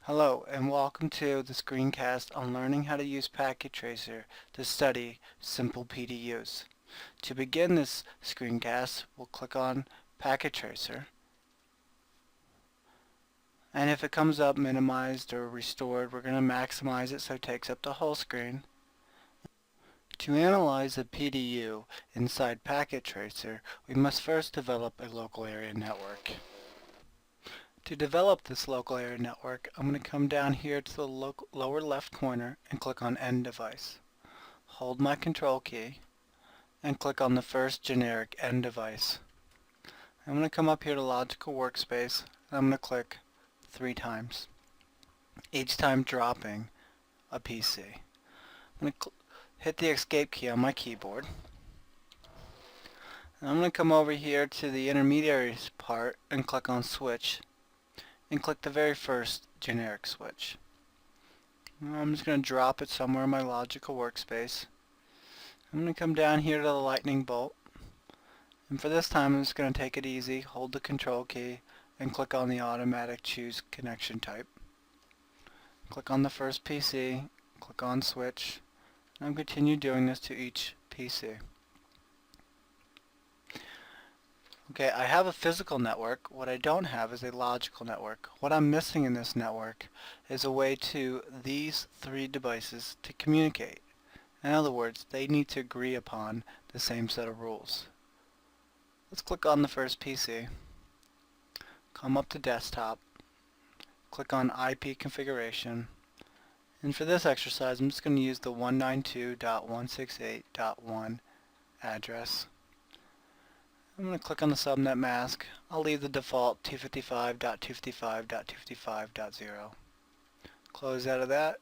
Hello and welcome to the screencast on learning how to use Packet Tracer to study simple PDUs. To begin this screencast, we'll click on Packet Tracer, and if it comes up minimized or restored, we're going to maximize it so it takes up the whole screen. To analyze a PDU inside Packet Tracer, we must first develop a local area network. To develop this local area network, I'm going to come down here to the lower left corner and click on End Device. Hold my Control key and click on the first generic End Device. I'm going to come up here to Logical Workspace and I'm going to click 3 times, each time dropping a PC. I'm going to hit the Escape key on my keyboard. And I'm going to come over here to the intermediaries part and click on Switch and click the very first generic switch. I'm just going to drop it somewhere in my logical workspace. I'm going to come down here to the lightning bolt, and for this time I'm just going to take it easy, hold the Control key and click on the automatic choose connection type. Click on the first PC, click on switch, and I'll continue doing this to each PC. Okay, I have a physical network. What I don't have is a logical network. What I'm missing in this network is a way to these 3 devices to communicate. In other words, they need to agree upon the same set of rules. Let's click on the first PC, come up to desktop, click on IP configuration, and for this exercise I'm just going to use the 192.168.1 address. I'm going to click on the subnet mask. I'll leave the default 255.255.255.0. Close out of that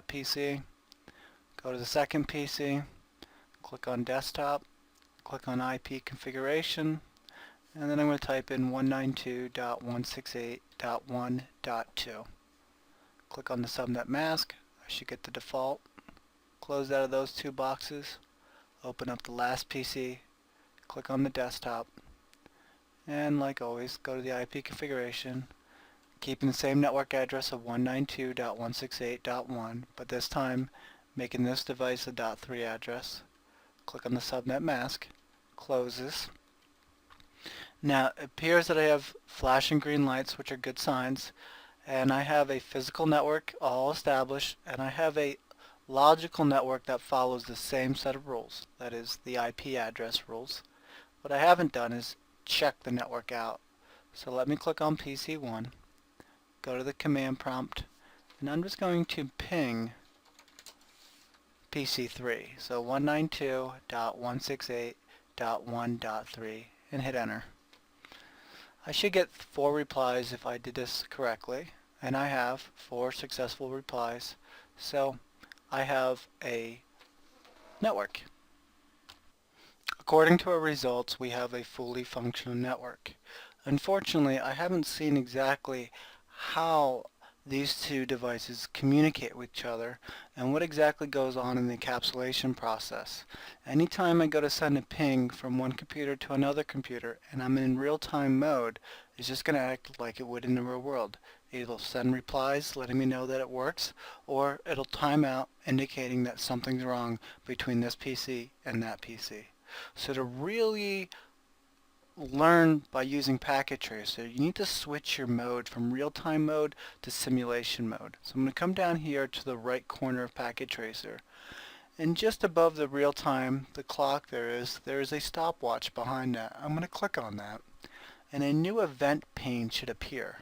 PC, go to the second PC, click on desktop, click on IP configuration, and then I'm going to type in 192.168.1.2. Click on the subnet mask. I should get the default. Close out of those 2 boxes, open up the last PC, click on the desktop, and like always, go to the IP configuration, keeping the same network address of 192.168.1, but this time making this device a .3 address. Click on the subnet mask, close this. Now it appears that I have flashing green lights, which are good signs, and I have a physical network all established, and I have a logical network that follows the same set of rules, that is the IP address rules. What I haven't done is check the network out. So let me click on PC1, go to the command prompt, and I'm just going to ping PC3. So 192.168.1.3 and hit enter. I should get 4 replies if I did this correctly, and I have 4 successful replies. So I have a network. According to our results, we have a fully functional network. Unfortunately, I haven't seen exactly how these 2 devices communicate with each other and what exactly goes on in the encapsulation process. Anytime I go to send a ping from one computer to another computer and I'm in real-time mode, it's just going to act like it would in the real world. It'll send replies letting me know that it works, or it'll time out indicating that something's wrong between this PC and that PC. So to really learn by using Packet Tracer, you need to switch your mode from real-time mode to simulation mode. So I'm going to come down here to the right corner of Packet Tracer, and just above the real-time, the clock there is a stopwatch behind that. I'm going to click on that, and a new event pane should appear.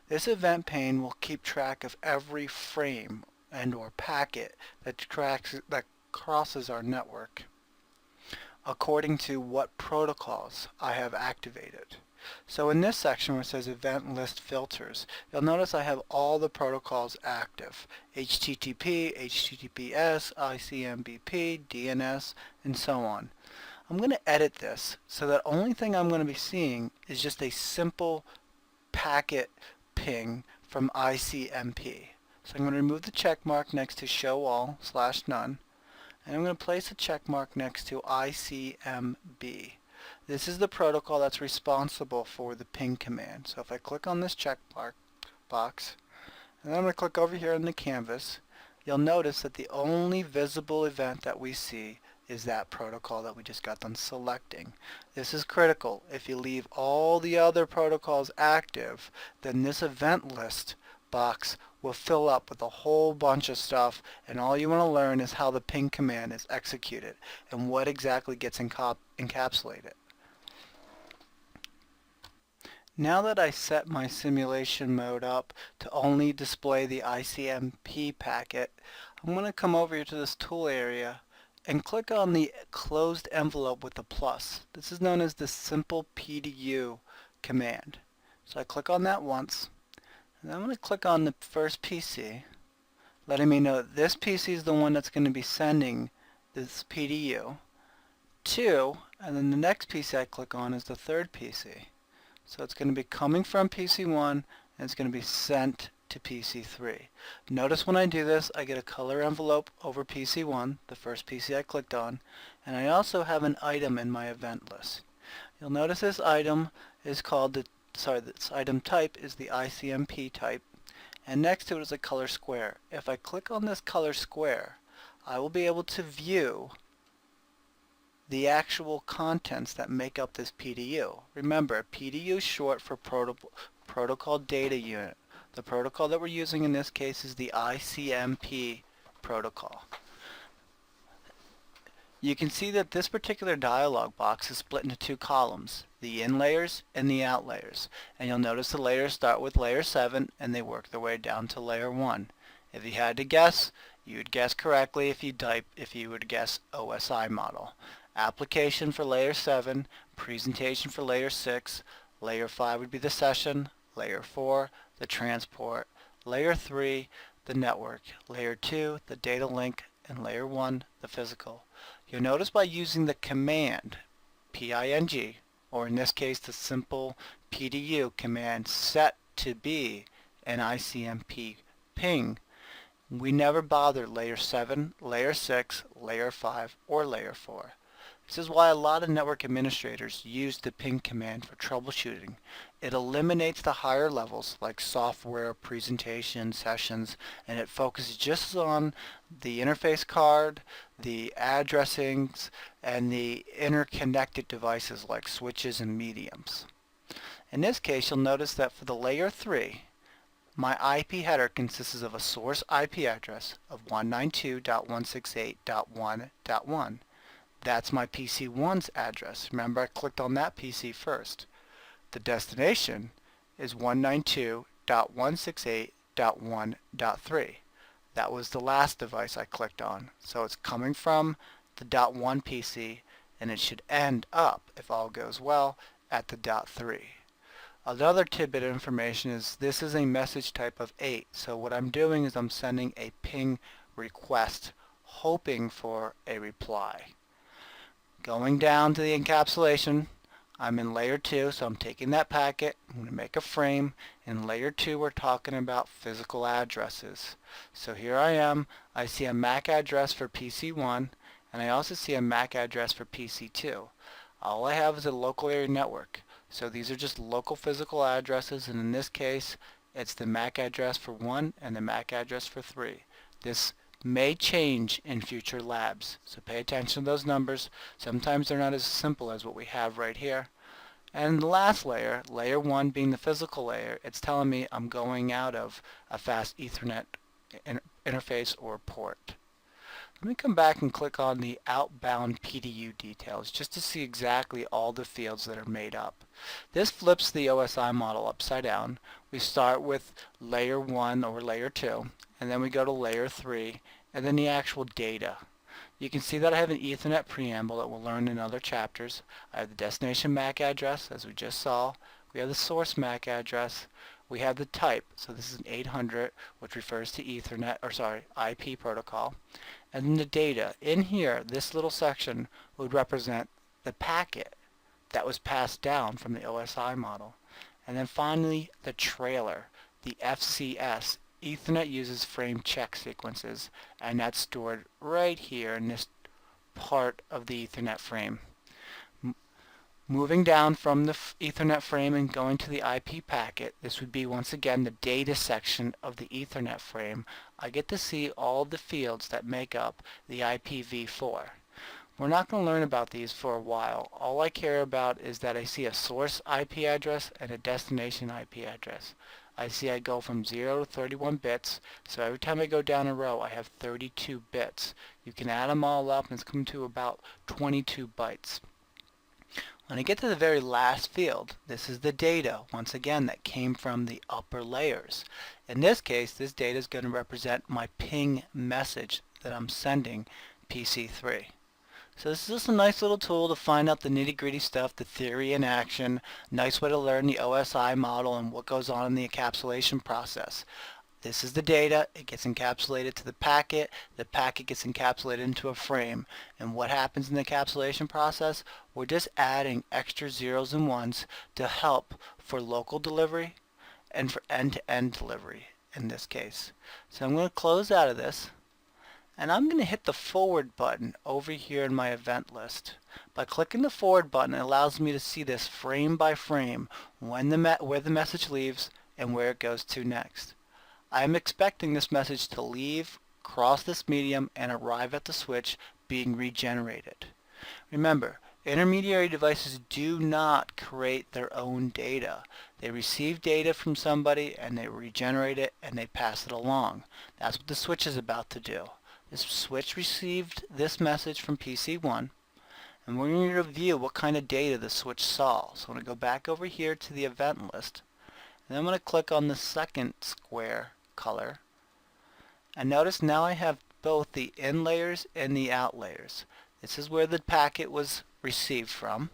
This event pane will keep track of every frame and or packet that crosses our network, according to what protocols I have activated. So in this section where it says event list filters, you'll notice I have all the protocols active: HTTP, HTTPS, ICMBP, DNS, and so on. I'm going to edit this so that only thing I'm going to be seeing is just a simple packet ping from ICMP. So I'm going to remove the check mark next to show all /none. And I'm going to place a check mark next to ICMB. This is the protocol that's responsible for the ping command. So if I click on this check mark box, And then I'm going to click over here in the canvas. You'll notice that the only visible event that we see is that protocol that we just got done selecting. This is critical. If you leave all the other protocols active, then this event list box will fill up with a whole bunch of stuff, and all you want to learn is how the ping command is executed and what exactly gets encapsulated. Now that I set my simulation mode up to only display the ICMP packet, I'm going to come over here to this tool area and click on the closed envelope with the plus. This is known as the simple PDU command. So I click on that once, and then I'm going to click on the first PC, letting me know that this PC is the one that's going to be sending this PDU to, and then the next PC I click on is the third PC. So it's going to be coming from PC1 and it's going to be sent to PC3. Notice when I do this, I get a color envelope over PC1, the first PC I clicked on, and I also have an item in my event list. You'll notice this item is called this item type is the ICMP type, and next to it is a color square. If I click on this color square, I will be able to view the actual contents that make up this PDU. Remember, PDU is short for Protocol Data Unit. The protocol that we're using in this case is the ICMP protocol. You can see that this particular dialog box is split into two columns, the in layers and the out layers. And you'll notice the layers start with layer 7 and they work their way down to layer 1. If you had to guess, you would guess correctly if you would guess OSI model. Application for layer 7, presentation for layer 6, layer 5 would be the session, layer 4, the transport, layer 3, the network, layer 2, the data link, and layer 1, the physical. You'll notice by using the command PING, or in this case the simple PDU command set to be an ICMP ping, we never bother layer 7, layer 6, layer 5, or layer 4. This is why a lot of network administrators use the ping command for troubleshooting. It eliminates the higher levels like software, presentation, sessions, and it focuses just on the interface card, the addressings, and the interconnected devices like switches and mediums. In this case, you'll notice that for the layer 3, my IP header consists of a source IP address of 192.168.1.1. That's my PC1's address. Remember, I clicked on that PC first. The destination is 192.168.1.3. That was the last device I clicked on. So it's coming from the .1 PC, and it should end up, if all goes well, at the .3. Another tidbit of information is this is a message type of 8. So what I'm doing is I'm sending a ping request, hoping for a reply. Going down to the encapsulation, I'm in layer 2, so I'm taking that packet, I'm going to make a frame. In layer 2 we're talking about physical addresses. So here I am, I see a MAC address for PC1, and I also see a MAC address for PC2. All I have is a local area network. So these are just local physical addresses, and in this case it's the MAC address for 1 and the MAC address for 3. This may change in future labs, so pay attention to those numbers. Sometimes they're not as simple as what we have right here. And the last layer, layer 1 being the physical layer, it's telling me I'm going out of a fast Ethernet interface or port. Let me come back and click on the outbound PDU details just to see exactly all the fields that are made up. This flips the OSI model upside down. We start with layer 1 or layer 2, and then we go to layer 3, and then the actual data. You can see that I have an Ethernet preamble that we'll learn in other chapters. I have the destination MAC address, as we just saw. We have the source MAC address. We have the type, so this is an 800, which refers to Ethernet, IP protocol. And then the data. In here, this little section would represent the packet that was passed down from the OSI model. And then finally, the trailer, the FCS. Ethernet uses frame check sequences, and that's stored right here in this part of the Ethernet frame. Moving down from the Ethernet frame and going to the IP packet, this would be once again the data section of the Ethernet frame. I get to see all the fields that make up the IPv4. We're not going to learn about these for a while. All I care about is that I see a source IP address and a destination IP address. I see I go from 0 to 31 bits, so every time I go down a row I have 32 bits. You can add them all up and it's coming to about 22 bytes. When I get to the very last field, this is the data, once again, that came from the upper layers. In this case, this data is going to represent my ping message that I'm sending PC3. So this is just a nice little tool to find out the nitty-gritty stuff, the theory in action, nice way to learn the OSI model and what goes on in the encapsulation process. This is the data, it gets encapsulated to the packet gets encapsulated into a frame. And what happens in the encapsulation process? We're just adding extra zeros and ones to help for local delivery and for end-to-end delivery in this case. So I'm going to close out of this and I'm going to hit the forward button over here in my event list. By clicking the forward button, it allows me to see this frame by frame where the message leaves and where it goes to next. I am expecting this message to leave, cross this medium, and arrive at the switch being regenerated. Remember, intermediary devices do not create their own data. They receive data from somebody and they regenerate it and they pass it along. That's what the switch is about to do. This switch received this message from PC1 and we're going to review what kind of data the switch saw. So I'm going to go back over here to the event list and I'm going to click on the second square color, and notice now I have both the in layers and the out layers. This is where the packet was received from,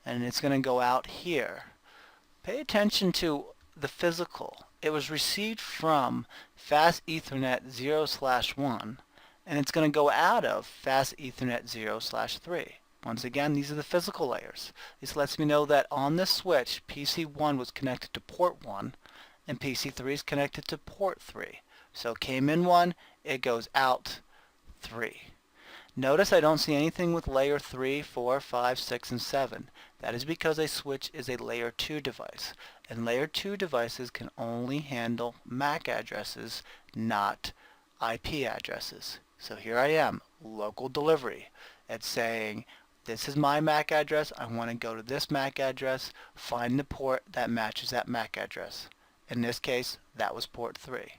and it's going to go out here. Pay attention to the physical. It was received from Fast Ethernet 0/1, and it's going to go out of Fast Ethernet 0/3. Once again, these are the physical layers. This lets me know that on this switch, PC1 was connected to port 1, and PC3 is connected to port 3. So it came in 1, it goes out 3. Notice I don't see anything with layer 3, 4, 5, 6, and 7. That is because a switch is a layer 2 device. And layer 2 devices can only handle MAC addresses, not IP addresses. So here I am, local delivery. It's saying, this is my MAC address, I want to go to this MAC address, find the port that matches that MAC address. In this case, that was port 3.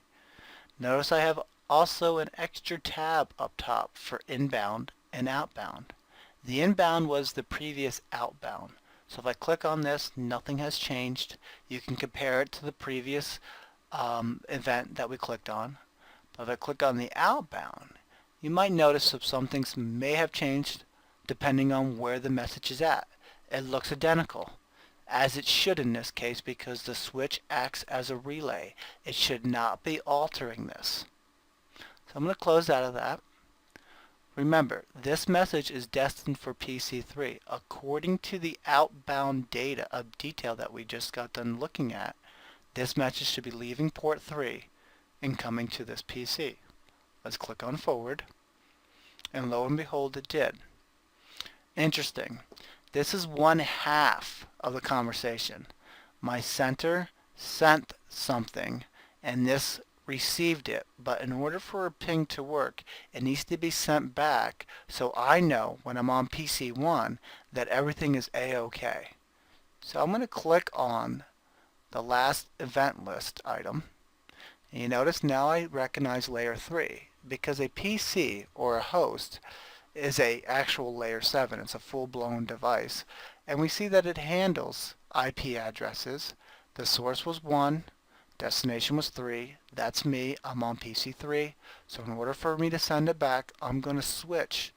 Notice I have also an extra tab up top for inbound and outbound. The inbound was the previous outbound. So if I click on this, nothing has changed. You can compare it to the previous event that we clicked on. But if I click on the outbound, you might notice that some things may have changed depending on where the message is at. It looks identical, as it should in this case, because the switch acts as a relay. It should not be altering this. So I'm going to close out of that. Remember, this message is destined for PC3. According to the outbound data of detail that we just got done looking at, this message should be leaving port 3 and coming to this PC. Let's click on forward, and lo and behold, it did. Interesting. This is 1/2 of the conversation. My center sent something and this received it, but in order for a ping to work, it needs to be sent back so I know when I'm on PC1 that everything is A-OK. So I'm going to click on the last event list item. And you notice now I recognize layer 3 because a PC or a host is a actual layer 7. It's a full-blown device. And we see that it handles IP addresses. The source was 1, destination was 3. That's me. I'm on PC3. So in order for me to send it back, I'm going to switch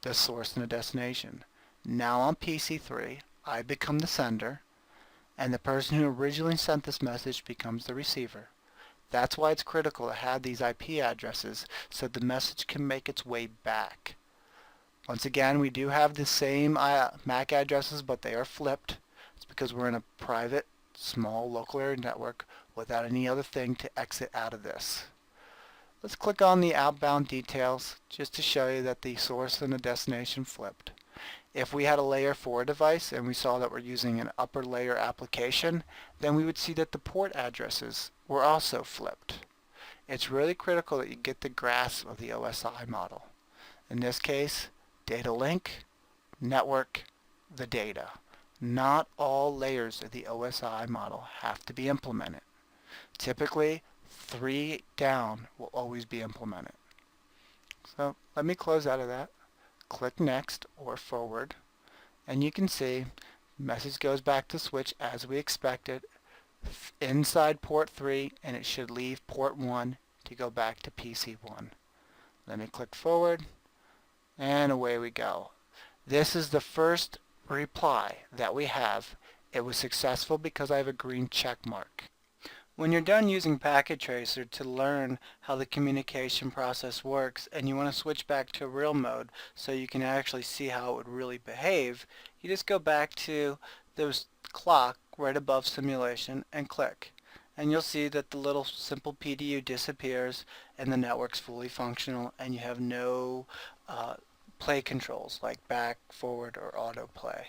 the source and the destination. Now on PC3, I become the sender, and the person who originally sent this message becomes the receiver. That's why it's critical to have these IP addresses so the message can make its way back. Once again, we do have the same MAC addresses, but they are flipped. It's because we're in a private, small local area network without any other thing to exit out of this. Let's click on the outbound details just to show you that the source and the destination flipped. If we had a layer 4 device and we saw that we're using an upper layer application, then we would see that the port addresses were also flipped. It's really critical that you get the grasp of the OSI model. In this case, data link, network, the data. Not all layers of the OSI model have to be implemented. Typically, 3 down will always be implemented. So let me close out of that. Click Next or Forward, and you can see the message goes back to switch as we expected inside port 3, and it should leave port 1 to go back to PC1. Let me click Forward, and away we go. This is the first reply that we have. It was successful because I have a green check mark. When you're done using Packet Tracer to learn how the communication process works and you want to switch back to real mode so you can actually see how it would really behave, you just go back to the clock right above simulation and click. And you'll see that the little simple PDU disappears and the network's fully functional and you have no play controls like back, forward, or autoplay.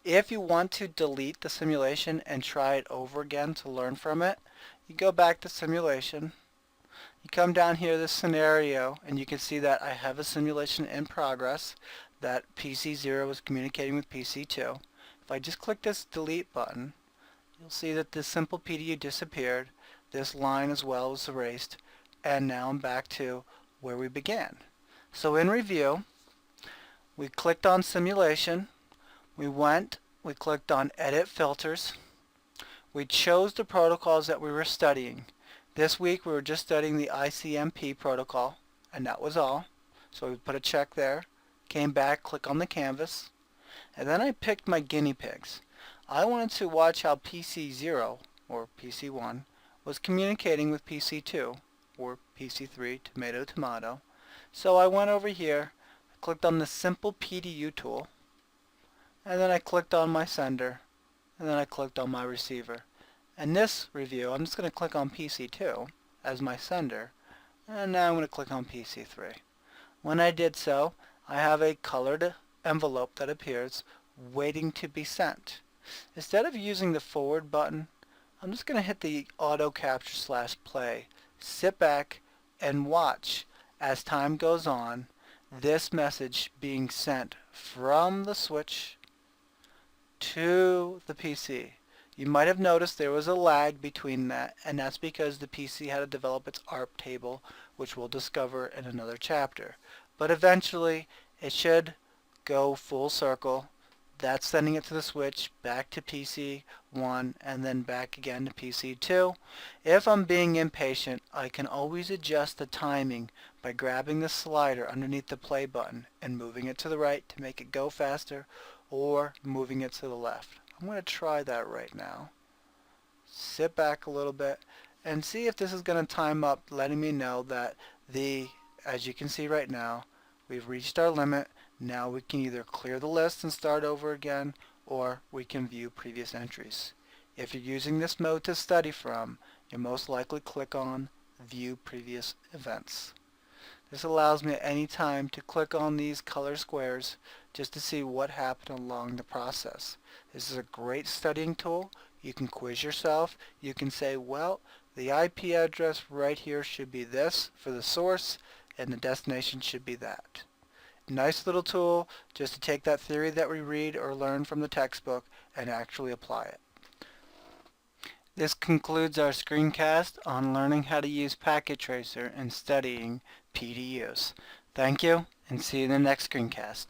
If you want to delete the simulation and try it over again to learn from it, you go back to simulation, you come down here to this scenario, and you can see that I have a simulation in progress that PC0 is communicating with PC2. If I just click this delete button, you'll see that this simple PDU disappeared, this line as well was erased, and now I'm back to where we began. So in review, we clicked on simulation, we clicked on edit filters, we chose the protocols that we were studying. This week we were just studying the ICMP protocol, and that was all. So we put a check there, came back, click on the canvas, and then I picked my guinea pigs. I wanted to watch how PC0, or PC1, was communicating with PC2, or PC3, tomato tomato. So I went over here, clicked on the simple PDU tool, and then I clicked on my sender, and then I clicked on my receiver. In this review, I'm just going to click on PC2 as my sender, and now I'm going to click on PC3. When I did so, I have a colored envelope that appears waiting to be sent. Instead of using the forward button, I'm just going to hit the auto capture / play. Sit back and watch as time goes on this message being sent from the switch to the PC. You might have noticed there was a lag between that, and that's because the PC had to develop its ARP table, which we'll discover in another chapter. But eventually it should go full circle. That's sending it to the switch, back to PC1, and then back again to PC2. If I'm being impatient, I can always adjust the timing by grabbing the slider underneath the play button and moving it to the right to make it go faster, or moving it to the left. I'm going to try that right now. Sit back a little bit and see if this is going to time up, letting me know that as you can see right now, we've reached our limit. Now we can either clear the list and start over again, or we can view previous entries. If you're using this mode to study from, you'll most likely click on View Previous Events. This allows me at any time to click on these color squares just to see what happened along the process. This is a great studying tool. You can quiz yourself. You can say, well, the IP address right here should be this for the source, and the destination should be that. Nice little tool just to take that theory that we read or learn from the textbook and actually apply it. This concludes our screencast on learning how to use Packet Tracer and studying PDUs. Thank you, and see you in the next screencast.